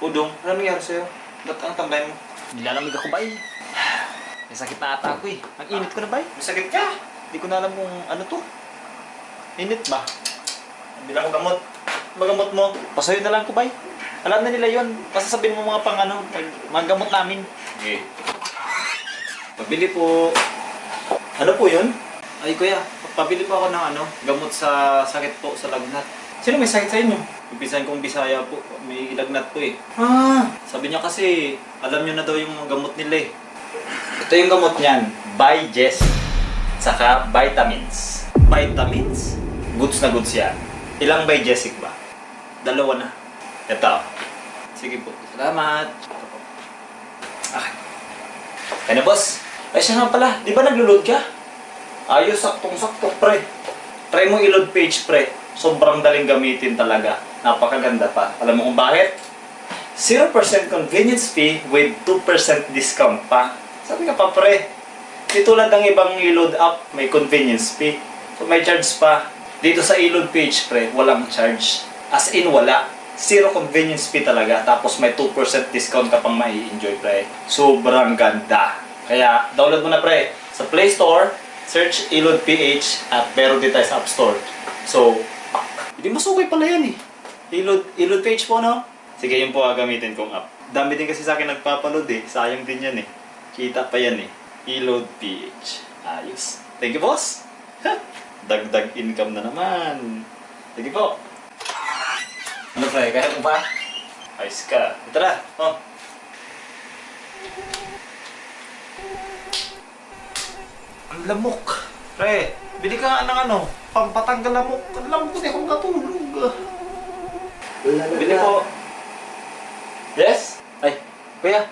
Udong, ano nangyari sa'yo? Ba't ang tambay mo? Nilalamig ako bay. May sakit na ata ako eh. Ang init ko na bay. May sakit ka? Hindi ko na alam kung ano to. Init ba? Bilang ko gamot. Magamot mo. Pasayo na lang ko bay. Alam na nila yon. Basta sabihin mo mga pang ano, mga gamot namin. Okay. Pabili po. Ano po yun? Ay kuya, pabili po ako ng ano, gamot sa sakit po sa lagnat. Sino may sakit sa inyo? Ibisan kong Bisaya po, may lagnat po eh. Ah, Sabi niya kasi, alam niyo na daw yung mga gamot nila eh. Ito yung gamot niyan, Bigest, saka vitamins. vitamins? Goods na goods yan. Ilang Bigesic ba? 2 na. Ito. Sige po. Salamat. Okay. Kaya na boss. Ay siya nga pala, di ba naglo-load ka? Ayos, saktong-sakto pre. Try mo i-load page pre. Sobrang daling gamitin talaga. Napakaganda pa. Alam mo kung bakit? 0% convenience fee with 2% discount pa. Sabi ka pa pre. Di tulad ng ibang i-load app, may convenience fee. So may charge pa. Dito sa i-load page pre, walang charge. As in wala. 0 convenience fee talaga. Tapos may 2% discount ka pang mai-enjoy pre. Sobrang ganda. Kaya download mo na pre. Sa Play Store, search iLoad PH at meron din tayo sa App Store. So, hindi masukay pala yan eh. iLoad PH po no? Sige, yun po gagamitin kong app. Dami din kasi sa akin nagpapaload eh. Sayang din yan eh. Kita pa yan eh. iLoad PH. Ayos. Thank you boss. Dagdag income na naman. Sige po. Ano pre, kaya mo pa? Ayos ka. Tara, oh. ang lamok. Pre, bili ka nga ng ano, pampatanggal lamok. Ang lamok ko, di akong natulog. Bili po. Yes? Ay, kuya.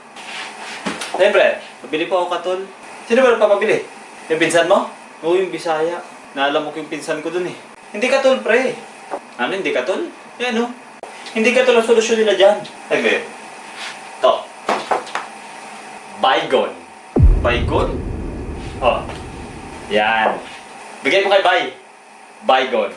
Siyempre, pabili po ako katol. Sino ba nagpapabili? Yung pinsan mo? Oo, yung Bisaya. Naalam mo ko yung pinsan ko dun eh. Hindi ka tol, pre. Ano, hindi katol? Yan o. Hindi ka tol ang solusyon nila dyan. Sige. To. Bygone. Baygon? Oh. Yan. Bigay mo kay Bay. Bygone.